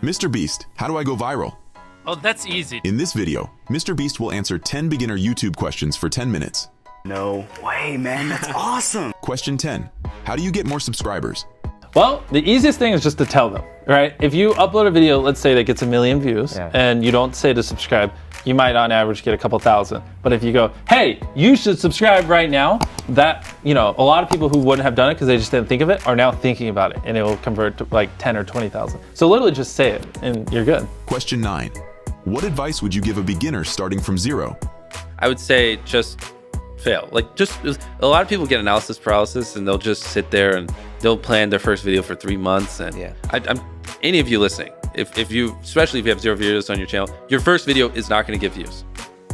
Mr. Beast, how do I go viral? Oh, that's easy. In this video, Mr. Beast will answer 10 beginner YouTube questions for 10 minutes. No way, man. That's awesome. Question 10. How do you get more subscribers? Well, the easiest thing is just to tell them, right? If you upload a video, let's say that gets 1 million views, and you don't say to subscribe, you might on average get a couple thousand. But if you go, hey, you should subscribe right now, that, a lot of people who wouldn't have done it because they just didn't think of it are now thinking about it, and it will convert to like 10 or 20,000. So literally just say it and you're good. Question 9. What advice would you give a beginner starting from zero? I would say just fail. Just a lot of people get analysis paralysis and they'll just sit there and they'll plan their first video for 3 months. And any of you listening, if you, especially if you have 0 videos on your channel, your first video is not going to get views,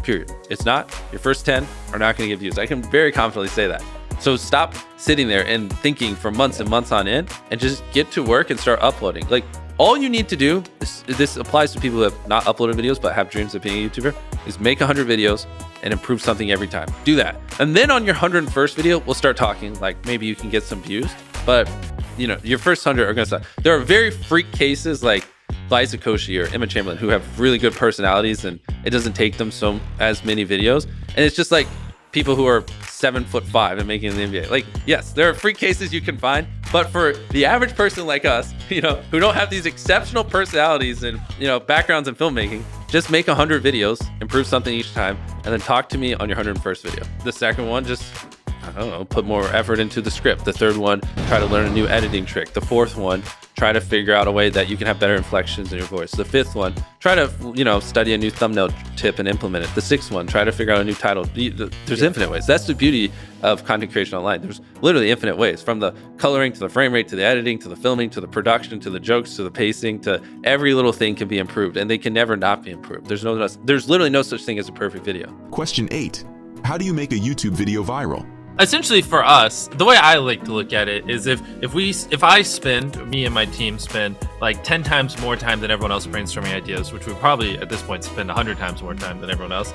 period. It's not. Your first 10 are not going to get views. I can very confidently say that. So stop sitting there and thinking for months and months on end and just get to work and start uploading. All you need to do, this applies to people who have not uploaded videos but have dreams of being a YouTuber, is make 100 videos and improve something every time. Do that. And then on your 101st video, we'll start talking, maybe you can get some views, but your first 100 are gonna suck. There are very freak cases like Liza Koshy or Emma Chamberlain who have really good personalities and it doesn't take them as many videos. And it's just like people who are 7'5" and making the NBA. Yes, there are freak cases you can find, but for the average person like us, who don't have these exceptional personalities and, backgrounds in filmmaking, just make 100 videos, improve something each time, and then talk to me on your 101st video. The second one, just, put more effort into the script. The third one, try to learn a new editing trick. The fourth one, try to figure out a way that you can have better inflections in your voice. The fifth one, try to, study a new thumbnail tip and implement it. The sixth one, try to figure out a new title. There's infinite ways. That's the beauty of content creation online. There's literally infinite ways, from the coloring to the frame rate, to the editing, to the filming, to the production, to the jokes, to the pacing, to every little thing can be improved, and they can never not be improved. There's literally no such thing as a perfect video. Question 8. How do you make a YouTube video viral? Essentially for us, the way I like to look at it is if I spend, me and my team spend 10 times more time than everyone else brainstorming ideas, which we probably at this point spend 100 times more time than everyone else,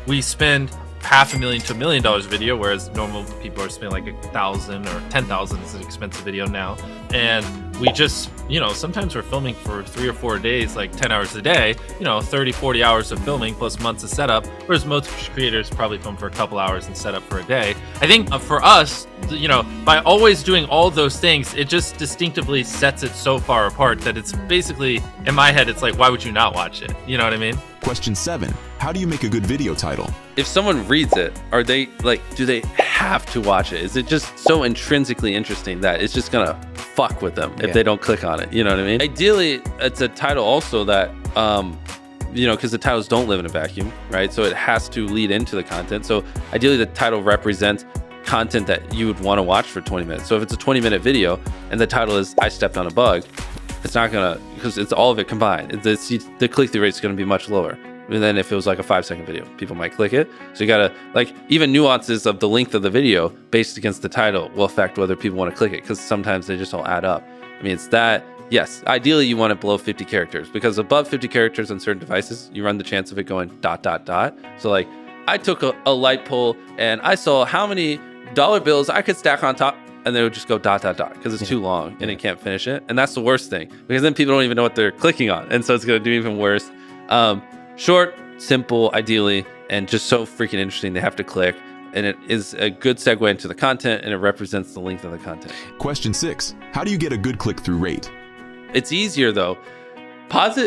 we spend $500,000 to $1 million a video, whereas normal people are spending $1,000 or $10,000 is an expensive video now. And we just, sometimes we're filming for 3 or 4 days, 10 hours a day, 30, 40 hours of filming plus months of setup, whereas most creators probably film for a couple hours and set up for a day. I think for us, by always doing all those things, it just distinctively sets it so far apart that it's basically, in my head, it's why would you not watch it? You know what I mean? Question 7. How do you make a good video title? If someone reads it, are they do they have to watch it? Is it just so intrinsically interesting that it's just gonna fuck with them if they don't click on it? You know what I mean? Ideally, it's a title also that, because the titles don't live in a vacuum, right? So it has to lead into the content. So ideally, the title represents content that you would want to watch for 20 minutes. So if it's a 20-minute video and the title is "I stepped on a bug," it's not gonna, because it's all of it combined. The click-through rate is gonna be much lower. And then if it was a 5-second video, people might click it. So you gotta, even nuances of the length of the video based against the title will affect whether people want to click it, because sometimes they just all add up. I mean, it's that, yes, ideally you want it below 50 characters, because above 50 characters on certain devices, you run the chance of it going ... So I took a light pole and I saw how many dollar bills I could stack on top, and they would just go ... because it's too long and it can't finish it. And that's the worst thing, because then people don't even know what they're clicking on. And so it's gonna do even worse. Short, simple, ideally, and just so freaking interesting they have to click. And it is a good segue into the content, and it represents the length of the content. Question 6. How do you get a good click-through rate? It's easier though. Negative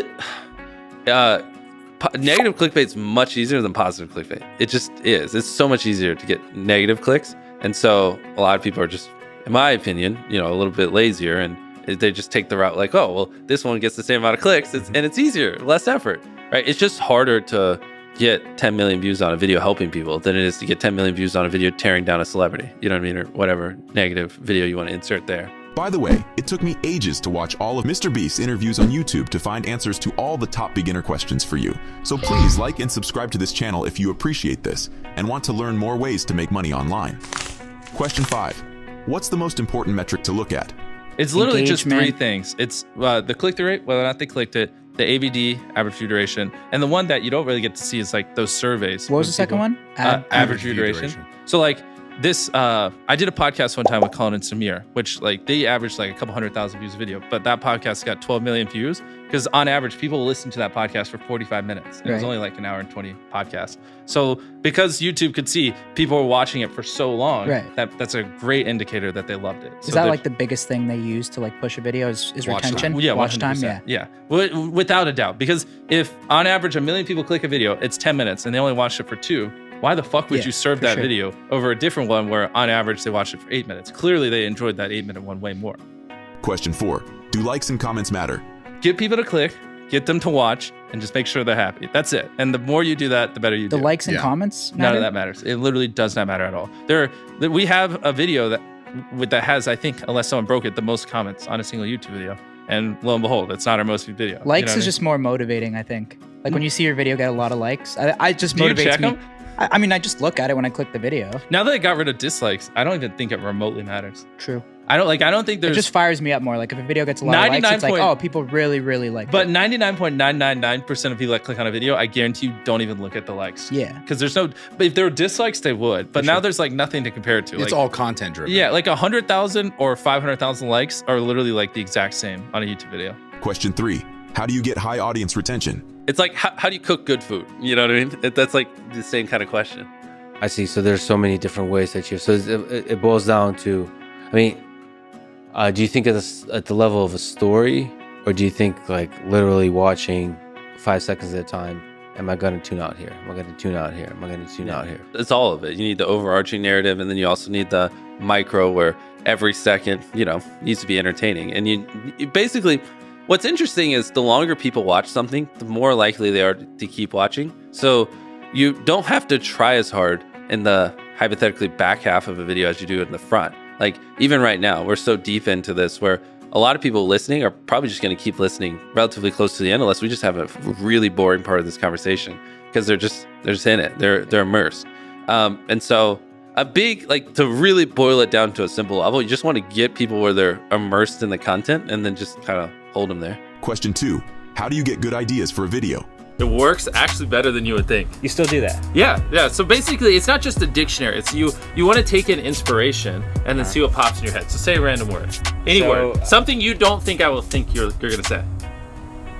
clickbait is much easier than positive clickbait. It just is. It's so much easier to get negative clicks. And so a lot of people are just, in my opinion, a little bit lazier, and they just take the route oh, well, this one gets the same amount of clicks, and it's easier, less effort, right? It's just harder to get 10 million views on a video helping people than it is to get 10 million views on a video tearing down a celebrity, you know what I mean, or whatever negative video you want to insert there. By the way, it took me ages to watch all of Mr. Beast's interviews on YouTube to find answers to all the top beginner questions for you. So please like and subscribe to this channel if you appreciate this and want to learn more ways to make money online. Question 5. What's the most important metric to look at? It's literally just 3 things. It's the click-through rate, whether or not they clicked it, the AVD, average view duration, and the one that you don't really get to see is those surveys. What was the second one? Average view duration. So this I did a podcast one time with Colin and Samir, which like they averaged like a couple 100,000 views a video, but that podcast got 12 million views because on average people listen to that podcast for 45 minutes. And it was only like an hour and 20 podcast. So because YouTube could see people were watching it for so long, that's a great indicator that they loved it. Is that like the biggest thing they use to like push a video is retention? Time. Yeah, watch time. Yeah, without a doubt. Because if on average 1 million people click a video, it's 10 minutes and they only watched it for 2. Why the fuck would you serve that video over a different one where on average they watched it for 8 minutes? Clearly they enjoyed that 8-minute one way more. Question 4. Do likes and comments matter? Get people to click, get them to watch, and just make sure they're happy. That's it. And the more you do that, the better you do. The likes and comments matter? None of that matters. It literally does not matter at all. We have a video that has, I think, unless someone broke it, the most comments on a single YouTube video. And lo and behold, it's not our most viewed video. Likes is just more motivating, I think. Like when you see your video get a lot of likes, I just motivates Do you check me. them? I mean, I just look at it when I click the video. Now that I got rid of dislikes, I don't even think it remotely matters. True. I don't think there's... It just fires me up more. Like if a video gets a lot of likes, it's like, oh, people really, really like it. But 99.999% of people that click on a video, I guarantee you don't even look at the likes. Yeah. Because there's no... But if there were dislikes, they would. But now there's like nothing to compare it to. It's like, all content driven. Yeah, like 100,000 or 500,000 likes are literally like the exact same on a YouTube video. Question 3. How do you get high audience retention? It's like, how do you cook good food? You know what I mean? That's like the same kind of question. I see. So there's so many different ways that so it boils down to, I mean, do you think at the level of a story, or do you think like literally watching 5 seconds at a time? Am I going to tune out here? Am I going to tune out here? Am I going to tune out here? It's all of it. You need the overarching narrative, and then you also need the micro where every second, needs to be entertaining. And you basically, what's interesting is the longer people watch something, the more likely they are to keep watching. So you don't have to try as hard in the hypothetically back half of a video as you do in the front. Like even right now, we're so deep into this where a lot of people listening are probably just going to keep listening relatively close to the end, unless we just have a really boring part of this conversation because they're just in it. They're immersed. And so a big, like to really boil it down to a simple level, you just want to get people where they're immersed in the content and then just kind of hold them there. Question 2. How do you get good ideas for a video? It works actually better than you would think. You still do that? Yeah. So basically, it's not just a dictionary. It's you want to take in inspiration and then see what pops in your head. So say a random word, any word, something you don't think I will think you're gonna say.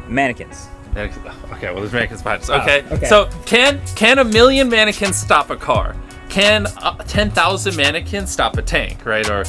Mannequins. Okay, well there's mannequins behind us. Okay. So can 1 million mannequins stop a car? Can 10,000 mannequins stop a tank, right? Or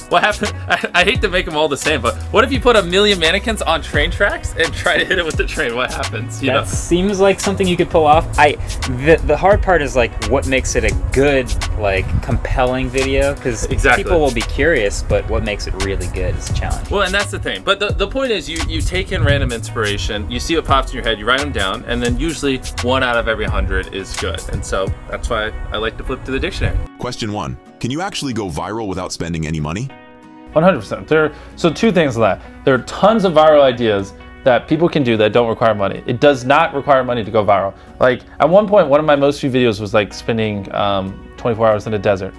what happened? I hate to make them all the same, but what if you put 1 million mannequins on train tracks and try to hit it with the train? What happens? That seems like something you could pull off. The hard part is like what makes it a good, like compelling video, because people will be curious, but what makes it really good is a challenge. Well, and that's the thing. But the point is you take in random inspiration, you see what pops in your head, you write them down, and then usually 1 out of every 100 is good. And so that's why I like to flip to the dictionary. Question 1. Can you actually go viral without spending any money? 100%. So 2 things on that. There are tons of viral ideas that people can do that don't require money. It does not require money to go viral. Like at one point, one of my most viewed videos was like spending 24 hours in a desert.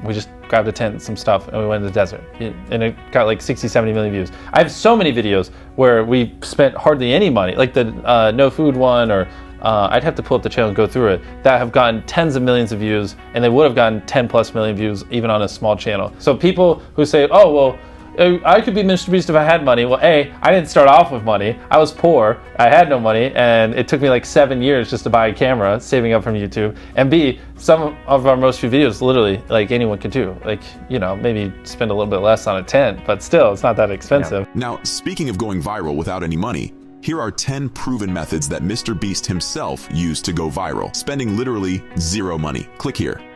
We just grabbed a tent and some stuff and we went in the desert. And it got like 60, 70 million views. I have so many videos where we spent hardly any money, like the no food one, or I'd have to pull up the channel and go through it, that have gotten tens of millions of views, and they would have gotten 10+ million views even on a small channel. So people who say, oh, well, I could be Mr. Beast if I had money. Well, A, I didn't start off with money. I was poor. I had no money, and it took me like 7 years just to buy a camera, saving up from YouTube. And B, some of our most viewed videos, literally, like anyone could do. Like, maybe spend a little bit less on a tent, but still, it's not that expensive. Now, speaking of going viral without any money, here are 10 proven methods that Mr. Beast himself used to go viral, spending literally 0 money. Click here.